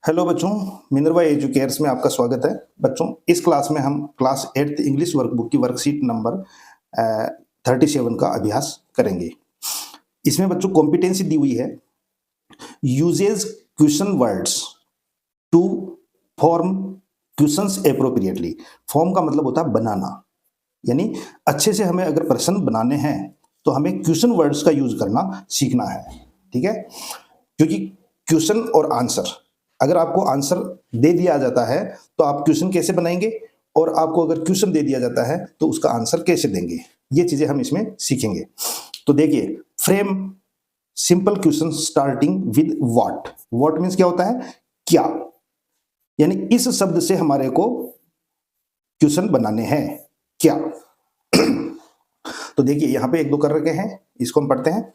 Hello बच्चों, Minerva एजुकेयर्स में आपका स्वागत है। बच्चों, इस क्लास में हम क्लास 8th इंग्लिश वर्कबुक की वर्कशीट नंबर 37 का अभ्यास करेंगे। इसमें बच्चों कॉम्पिटेंसी दी हुई है, uses question words to form questions appropriately. Form का मतलब होता है बनाना, यानी अच्छे से हमें अगर प्रश्न बनाने हैं तो हमें क्वेश्चन वर्ड्स का यूज करना सीखना है। ठीक है, क्योंकि क्वेश्चन और आंसर, अगर आपको आंसर दे दिया जाता है तो आप क्वेश्चन कैसे बनाएंगे, और आपको अगर क्वेश्चन दे दिया जाता है तो उसका आंसर कैसे देंगे, ये चीजें हम इसमें सीखेंगे। तो देखिए, frame simple question starting with what. What means क्या होता है, क्या, यानी इस शब्द से हमारे को क्वेश्चन बनाने हैं, क्या। तो देखिए यहां पे एक दो कर रखे हैं, इसको हम पढ़ते हैं।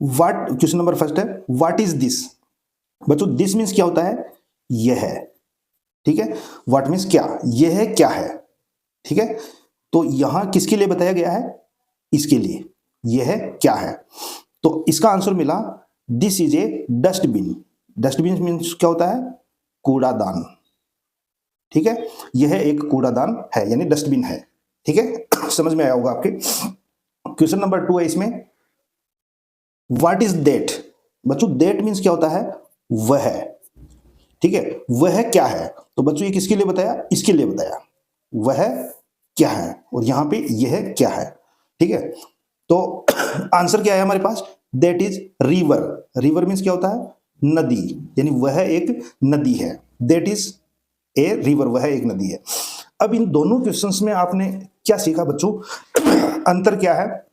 व्हाट, क्वेश्चन नंबर फर्स्ट है व्हाट इज दिस। बच्चों दिस मीन्स क्या होता है, यह है। ठीक है, व्हाट मीन्स क्या, यह है क्या है। ठीक है, तो यहां किसके लिए बताया गया है, इसके लिए, यह है क्या है। तो इसका आंसर मिला this is a dustbin. Dustbin means क्या होता है, कूड़ादान। ठीक है, यह एक कूड़ादान है, यानी डस्टबिन है। ठीक है, समझ में आया होगा आपके। क्वेश्चन नंबर 2 है इसमें, व्हाट इज दैट। बच्चों दैट मीन्स क्या होता है, वह। ठीक है, वह क्या है। तो बच्चों ये किसके लिए बताया, इसके लिए बताया, वह क्या है, और यहां पे यह क्या है। ठीक है, तो आंसर क्या है हमारे पास, that is river. River means क्या होता है, नदी, यानी वह एक नदी है। दैट इज ए रिवर, वह एक नदी है। अब इन दोनों क्वेश्चंस में आपने क्या सीखा बच्चों, अंतर क्या है,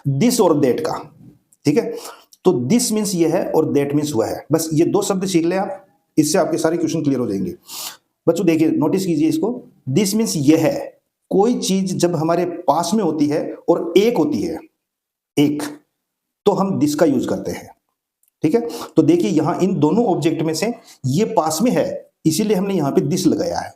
दिस और दैट का। ठीक है, तो दिस मीन्स ये है और दैट मीन्स वह है। बस ये दो शब्द सीख ले आप, इससे आपके सारे क्वेश्चन क्लियर हो जाएंगे। बच्चों देखिए, नोटिस कीजिए इसको, दिस मीन्स ये है। कोई चीज जब हमारे पास में होती है और एक होती है, एक, तो हम दिस का यूज करते हैं। ठीक है, तो देखिए यहां इन दोनों ऑब्जेक्ट में से ये पास में है, इसीलिए हमने यहां पे दिस लगाया है।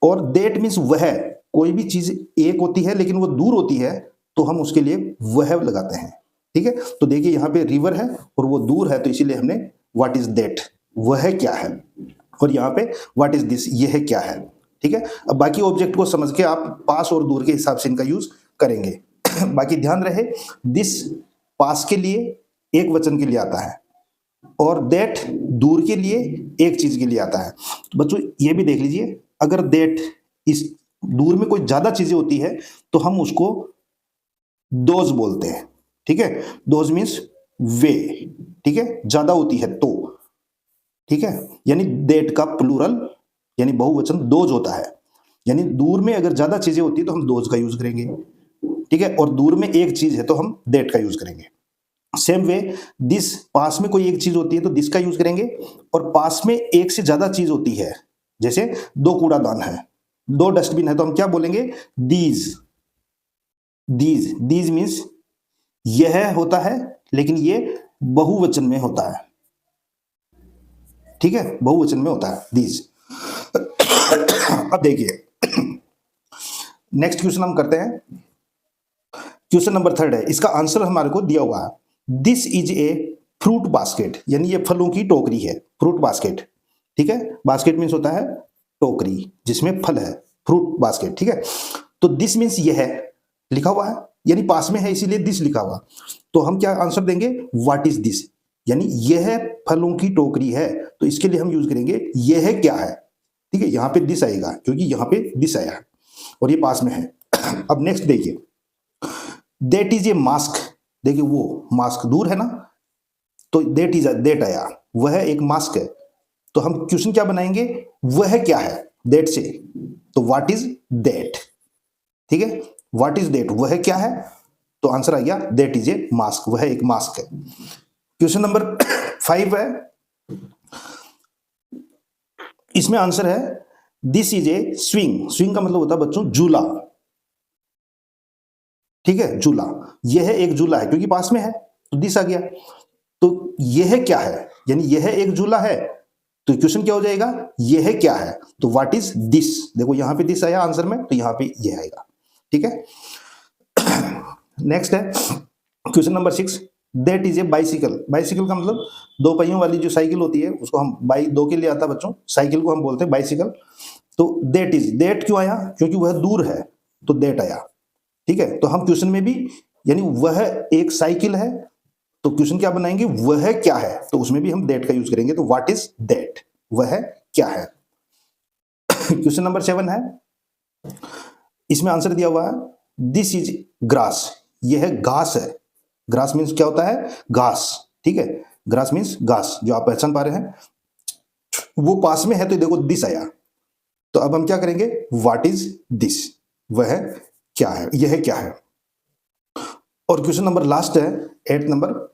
और दैट मीन्स वह, कोई भी चीज एक होती है लेकिन वो दूर होती है, तो हम उसके लिए वह लगाते हैं। ठीक है, तो देखिए यहां पे रिवर है और वो दूर है, तो इसीलिए हमने व्हाट इज दैट, वह क्या है, और यहाँ पे व्हाट इज दिस, यह क्या है। ठीक है, अब बाकी ऑब्जेक्ट को समझ के आप पास और दूर के हिसाब से इनका यूज करेंगे। बाकी ध्यान रहे, दिस पास के लिए एक वचन के लिए आता है, और दैट दूर के लिए एक चीज के लिए आता है। तो बच्चों ये भी देख लीजिए, अगर दैट इस दूर में कोई ज्यादा चीजें होती है तो हम उसको दोज बोलते हैं। ठीक है, दोज मीन्स वे। ठीक है, ज्यादा होती है तो। ठीक है, यानी दैट का प्लूरल यानी बहुवचन दोज होता है, यानी दूर में अगर ज्यादा चीजें होती है तो हम दोज का यूज करेंगे। ठीक है, और दूर में एक चीज है तो हम दैट का यूज करेंगे। सेम वे, दिस पास में कोई एक चीज होती है तो दिस का यूज करेंगे, और पास में एक से ज्यादा चीज होती है, जैसे दो कूड़ादान है, दो डस्टबिन है, तो हम क्या बोलेंगे, दीज। दीज, दीज मीन्स यह होता है लेकिन ये बहुवचन में होता है। ठीक है, बहुवचन में होता है दीज। अब देखिए नेक्स्ट क्वेश्चन हम करते हैं। क्वेश्चन नंबर 3 है, इसका आंसर हमारे को दिया हुआ है, this is a fruit basket, यानी ये फलों की टोकरी है, फ्रूट बास्केट। ठीक है, बास्केट मीन्स होता है टोकरी जिसमें फल है, फ्रूट बास्केट। ठीक है, तो दिस मीन्स ये है, लिखा हुआ है, यानी पास में है इसीलिए दिस लिखा हुआ। तो हम क्या आंसर देंगे, व्हाट इज दिस, यानी यह फलों की टोकरी है, तो इसके लिए हम यूज करेंगे यह क्या है। ठीक है, यहां पे दिस आएगा क्योंकि यहां पे दिस आया है और ये पास में है। अब नेक्स्ट देखिए, दैट इज ए मास्क। देखिए वो मास्क दूर है ना, तो दैट इज दैट आया, वह एक मास्क है, तो हम क्वेश्चन क्या बनाएंगे, वह क्या है, दैट से, तो व्हाट इज दैट। ठीक है, व्हाट इज दैट, वह क्या है, तो आंसर आ गया दैट इज ए मास्क, वह एक मास्क है। क्वेश्चन नंबर 5 है, इसमें आंसर है this is a swing. Swing का मतलब होता है बच्चों झूला। ठीक है, झूला, यह एक झूला है क्योंकि पास में है तो दिस आ गया। तो यह क्या है, यानी यह एक झूला है, तो क्वेश्चन क्या हो जाएगा, यह क्या है, तो व्हाट इज दिस। देखो यहां पे दिस आया आंसर में, तो यहां पे यह आएगा। ठीक है, नेक्स्ट है question number 6, that is a bicycle. Bicycle का मतलब दो पहियों वाली जो साइकिल होती है उसको हम बाई दो के लिए आता है बच्चों, साइकिल को हम बोलते हैं बाइसिकल। तो दैट इज, दैट क्यों आया, क्योंकि वह दूर है तो दैट आया। ठीक है, तो हम क्वेश्चन में भी यानी वह एक साइकिल है तो क्वेश्चन क्या बनाएंगे, वह क्या है, तो उसमें भी हम दैट का यूज करेंगे। तो व्हाट इज दैट, वह क्या है। क्वेश्चन नंबर 7 है, इसमें आंसर दिया हुआ है दिस इज ग्रास, यह घास है। ग्रास मीन्स क्या होता है, घास। ठीक है, ग्रास मीन्स घास, जो आप पहचान पा रहे हैं। वो पास में है तो देखो दिस आया, तो अब हम क्या करेंगे, व्हाट इज दिस, वह क्या है, यह क्या है। और क्वेश्चन नंबर लास्ट है 8 नंबर,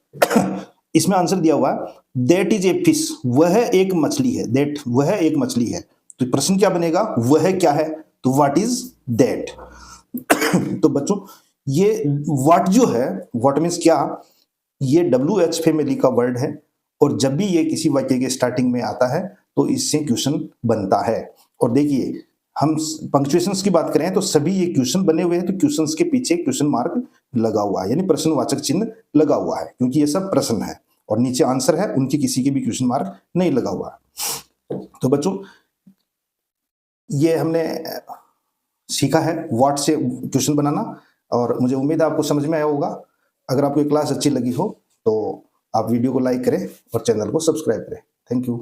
इसमें आंसर दिया हुआ है दैट इज ए फिश, वह एक मछली है। दैट, वह एक मछली है, तो प्रश्न क्या बनेगा, वह क्या है, तो व्हाट इज दैट। तो बच्चों ये व्हाट जो है, व्हाट मीन्स क्या, ये WH फैमिली का वर्ड है और जब भी ये किसी वाक्य के स्टार्टिंग में आता है तो इससे क्वेश्चन बनता है। और देखिए हम पंक्चुएशंस की बात करें तो सभी ये क्वेश्चन बने हुए हैं, तो क्वेश्चंस के पीछे क्वेश्चन मार्क लगा हुआ है, यानी प्रश्नवाचक चिन्ह लगा हुआ है, क्योंकि ये सब प्रश्न है और नीचे आंसर है, उनकी किसी के भी क्वेश्चन मार्क नहीं लगा हुआ है। तो बच्चों ये हमने सीखा है व्हाट से क्वेश्चन बनाना, और मुझे उम्मीद है आपको समझ में आया होगा। अगर आपको ये क्लास अच्छी लगी हो तो आप वीडियो को लाइक करें और चैनल को सब्सक्राइब करें। Thank you.